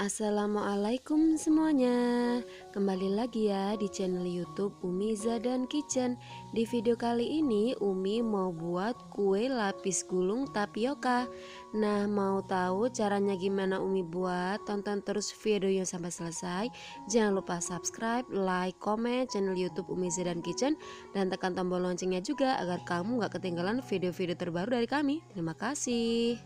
Assalamualaikum semuanya, kembali lagi ya di channel YouTube Umi Zadan Kitchen. Di video kali ini Umi mau buat kue lapis gulung tapioka. Nah, mau tahu caranya gimana Umi buat? Tonton terus videonya sampai selesai. Jangan lupa subscribe, like, komen channel YouTube Umi Zadan Kitchen, dan tekan tombol loncengnya juga agar kamu gak ketinggalan video-video terbaru dari kami. Terima kasih.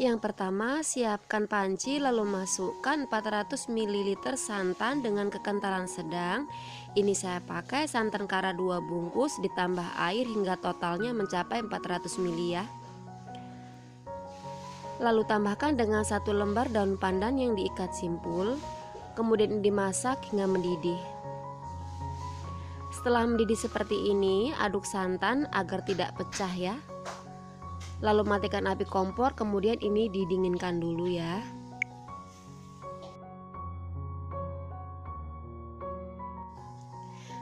Yang pertama, siapkan panci lalu masukkan 400 ml santan dengan kekentalan sedang. Ini saya pakai santan kara 2 bungkus ditambah air hingga totalnya mencapai 400 ml ya. Lalu tambahkan dengan 1 lembar daun pandan yang diikat simpul. Kemudian dimasak hingga mendidih. Setelah mendidih seperti ini, aduk santan agar tidak pecah ya. Lalu matikan api kompor, kemudian ini didinginkan dulu ya.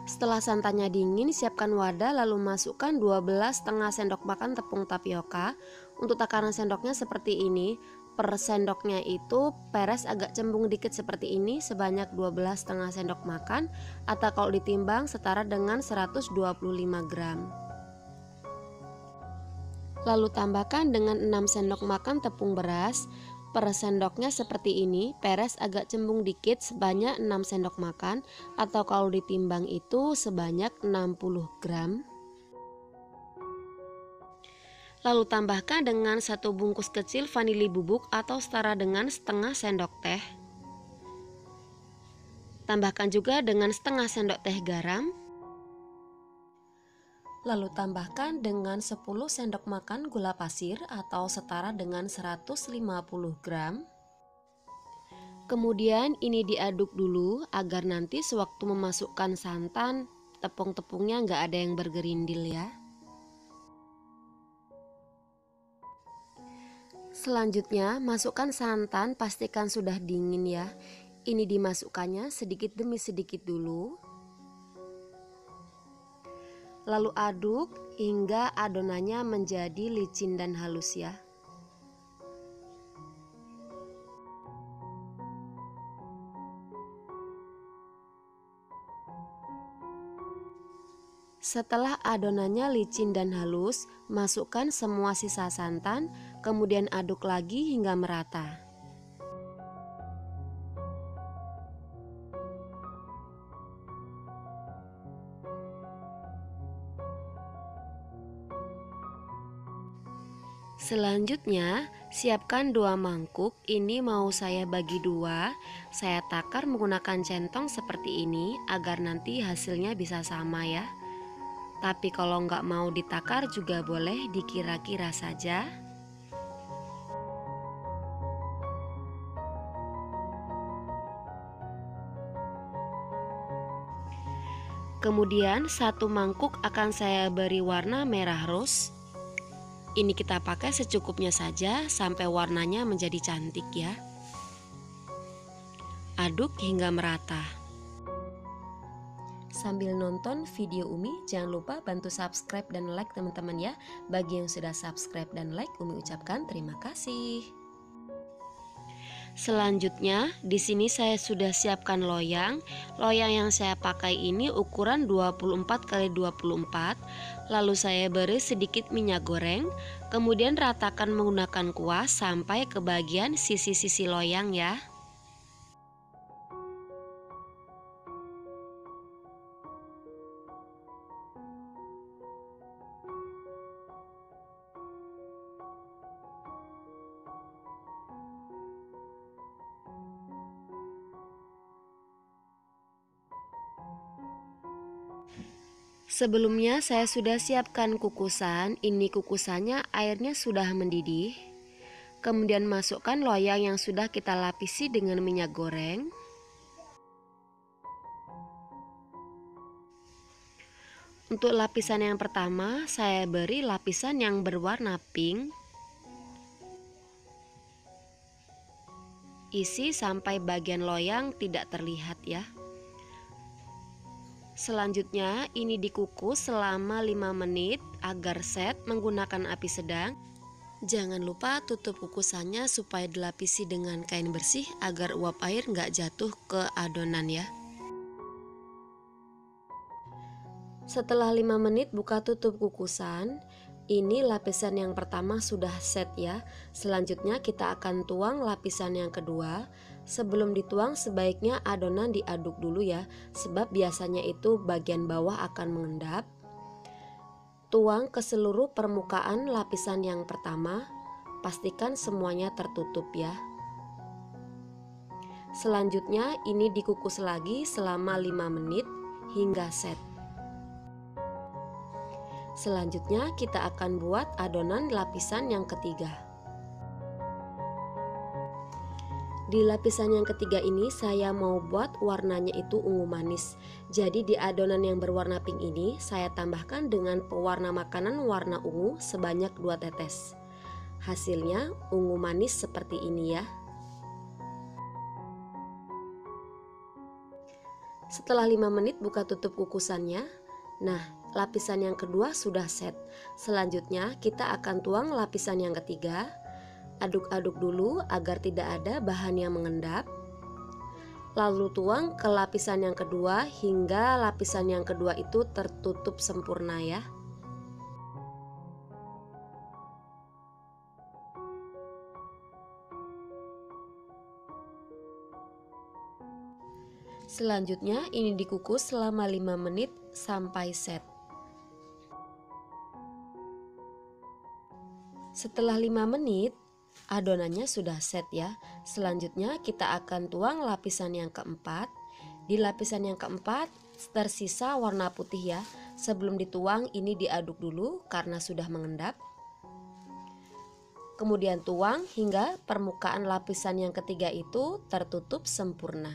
Setelah santannya dingin, siapkan wadah lalu masukkan 12,5 sendok makan tepung tapioka. Untuk takaran sendoknya seperti ini. Per sendoknya itu peres agak cembung dikit seperti ini sebanyak 12,5 sendok makan, atau kalau ditimbang setara dengan 125 gram. Lalu tambahkan dengan 6 sendok makan tepung beras. Per sendoknya seperti ini, peres agak cembung dikit sebanyak 6 sendok makan, atau kalau ditimbang itu sebanyak 60 gram. Lalu tambahkan dengan 1 bungkus kecil vanili bubuk atau setara dengan setengah sendok teh. Tambahkan juga dengan setengah sendok teh garam. Lalu tambahkan dengan 10 sendok makan gula pasir atau setara dengan 150 gram. Kemudian ini diaduk dulu agar nanti sewaktu memasukkan santan, tepung-tepungnya nggak ada yang bergerindil ya. Selanjutnya masukkan santan, pastikan sudah dingin ya. Ini dimasukkannya sedikit demi sedikit dulu. Lalu aduk hingga adonannya menjadi licin dan halus ya. Setelah adonannya licin dan halus, masukkan semua sisa santan, kemudian aduk lagi hingga merata. Selanjutnya, siapkan 2 mangkuk. Ini mau saya bagi 2. Saya takar menggunakan centong seperti ini agar nanti hasilnya bisa sama ya. Tapi kalau nggak mau ditakar juga boleh, dikira-kira saja. Kemudian 1 mangkuk akan saya beri warna merah rose. Ini kita pakai secukupnya saja sampai warnanya menjadi cantik ya. Aduk hingga merata. Sambil nonton video Umi, jangan lupa bantu subscribe dan like teman-teman ya. Bagi yang sudah subscribe dan like, Umi ucapkan terima kasih. Selanjutnya, di sini saya sudah siapkan loyang. Loyang yang saya pakai ini ukuran 24 x 24. Lalu saya beri sedikit minyak goreng, kemudian ratakan menggunakan kuas sampai ke bagian sisi-sisi loyang ya. Sebelumnya saya sudah siapkan kukusan. Ini kukusannya airnya sudah mendidih. Kemudian masukkan loyang yang sudah kita lapisi dengan minyak goreng. Untuk lapisan yang pertama, saya beri lapisan yang berwarna pink. Isi sampai bagian loyang tidak terlihat ya. Selanjutnya ini dikukus selama 5 menit agar set menggunakan api sedang. Jangan lupa tutup kukusannya supaya dilapisi dengan kain bersih agar uap air nggak jatuh ke adonan ya. Setelah 5 menit buka tutup kukusan, ini lapisan yang pertama sudah set ya. Selanjutnya kita akan tuang lapisan yang kedua. Sebelum dituang sebaiknya adonan diaduk dulu ya, sebab biasanya itu bagian bawah akan mengendap. Tuang ke seluruh permukaan lapisan yang pertama, pastikan semuanya tertutup ya. Selanjutnya ini dikukus lagi selama 5 menit hingga set. Selanjutnya kita akan buat adonan lapisan yang ketiga. Di lapisan yang ketiga ini saya mau buat warnanya itu ungu manis. Jadi di adonan yang berwarna pink ini saya tambahkan dengan pewarna makanan warna ungu sebanyak 2 tetes. Hasilnya ungu manis seperti ini ya. Setelah 5 menit buka tutup kukusannya. Nah, lapisan yang kedua sudah set. Selanjutnya kita akan tuang lapisan yang ketiga. Aduk-aduk dulu agar tidak ada bahan yang mengendap. Lalu tuang ke lapisan yang kedua hingga lapisan yang kedua itu tertutup sempurna ya. Selanjutnya ini dikukus selama 5 menit sampai set. Setelah 5 menit adonannya sudah set ya. Selanjutnya kita akan tuang lapisan yang keempat. Di lapisan yang keempat tersisa warna putih ya. Sebelum dituang ini diaduk dulu karena sudah mengendap. Kemudian tuang hingga permukaan lapisan yang ketiga itu tertutup sempurna.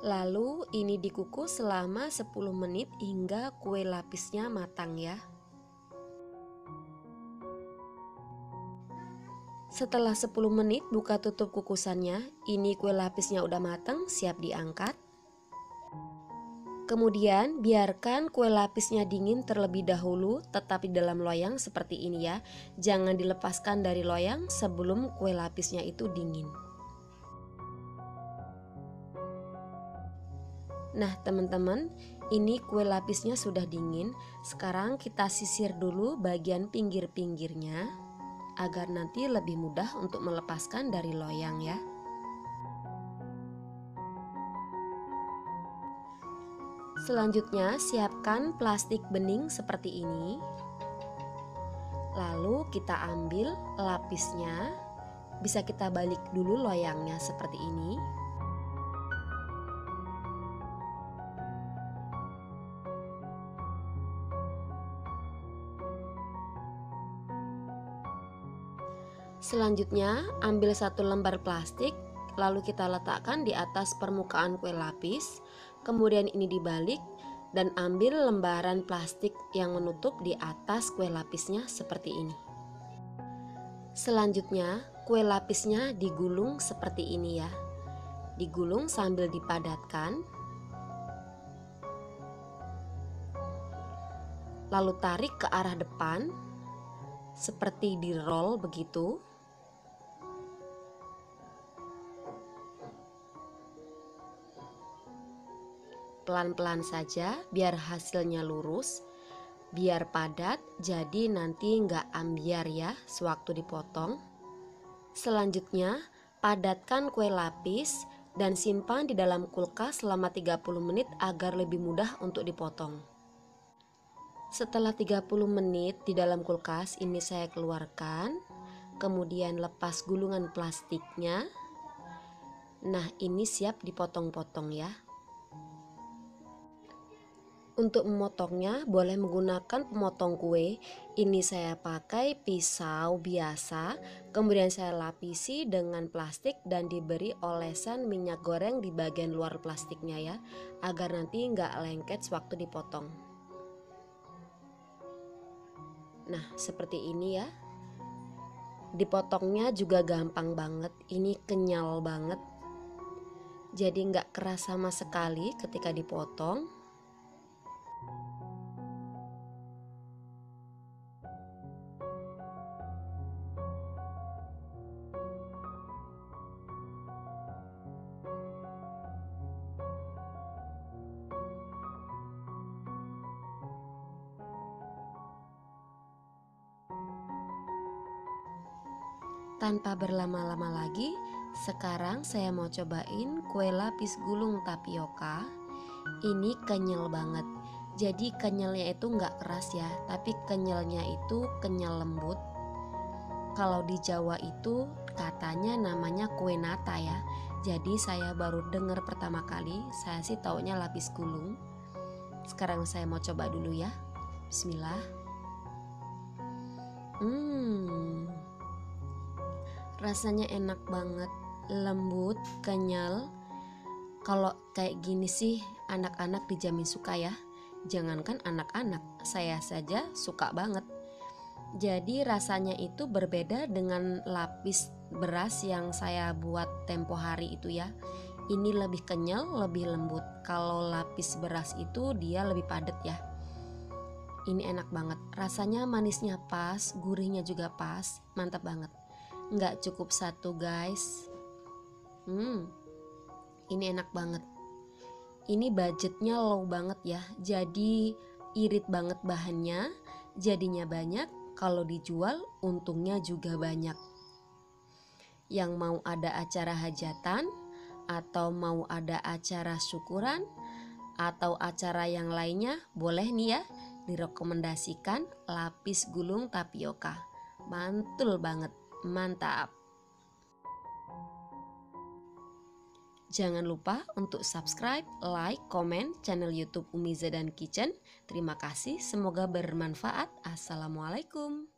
Lalu ini dikukus selama 10 menit hingga kue lapisnya matang ya. Setelah 10 menit buka tutup kukusannya. Ini kue lapisnya udah matang, siap diangkat. Kemudian biarkan kue lapisnya dingin terlebih dahulu, tetap di dalam loyang seperti ini ya. Jangan dilepaskan dari loyang sebelum kue lapisnya itu dingin. Nah teman-teman, ini kue lapisnya sudah dingin. Sekarang kita sisir dulu bagian pinggir-pinggirnya agar nanti lebih mudah untuk melepaskan dari loyang ya. Selanjutnya siapkan plastik bening seperti ini. Lalu kita ambil lapisnya. Bisa kita balik dulu loyangnya seperti ini. Selanjutnya ambil satu lembar plastik, lalu kita letakkan di atas permukaan kue lapis. Kemudian ini dibalik dan ambil lembaran plastik yang menutup di atas kue lapisnya seperti ini. Selanjutnya kue lapisnya digulung seperti ini ya. Digulung sambil dipadatkan. Lalu tarik ke arah depan seperti di roll begitu. Pelan-pelan saja biar hasilnya lurus, biar padat, jadi nanti nggak ambiar ya sewaktu dipotong. Selanjutnya padatkan kue lapis dan simpan di dalam kulkas selama 30 menit agar lebih mudah untuk dipotong. Setelah 30 menit di dalam kulkas ini saya keluarkan, kemudian lepas gulungan plastiknya. Nah ini siap dipotong-potong ya. Untuk memotongnya boleh menggunakan pemotong kue. Ini saya pakai pisau biasa, kemudian saya lapisi dengan plastik dan diberi olesan minyak goreng di bagian luar plastiknya ya, agar nanti nggak lengket sewaktu dipotong. Nah, seperti ini ya. Dipotongnya juga gampang banget, ini kenyal banget. Jadi nggak keras sama sekali ketika dipotong. Tanpa berlama-lama lagi, sekarang saya mau cobain kue lapis gulung tapioka. Ini kenyal banget. Jadi kenyalnya itu nggak keras ya, tapi kenyalnya itu kenyal lembut. Kalau di Jawa itu katanya namanya kue nata ya. Jadi saya baru dengar pertama kali, saya sih taunya lapis gulung. Sekarang saya mau coba dulu ya. Bismillah. Rasanya enak banget, lembut, kenyal. Kalau kayak gini sih anak-anak dijamin suka ya. Jangankan anak-anak, saya saja suka banget. Jadi rasanya itu berbeda dengan lapis beras yang saya buat tempo hari itu ya. Ini lebih kenyal, lebih lembut. Kalau lapis beras itu dia lebih padat ya. Ini enak banget, rasanya manisnya pas, gurihnya juga pas, mantap banget. Nggak cukup satu guys. Ini enak banget. Ini budgetnya low banget ya. Jadi irit banget bahannya. Jadinya banyak. Kalau dijual untungnya juga banyak. Yang mau ada acara hajatan, atau mau ada acara syukuran, atau acara yang lainnya, boleh nih ya direkomendasikan lapis gulung tapioka. Mantul banget. Mantap. Jangan lupa untuk subscribe, like, komen channel YouTube Umiza dan Kitchen. Terima kasih, semoga bermanfaat. Assalamualaikum.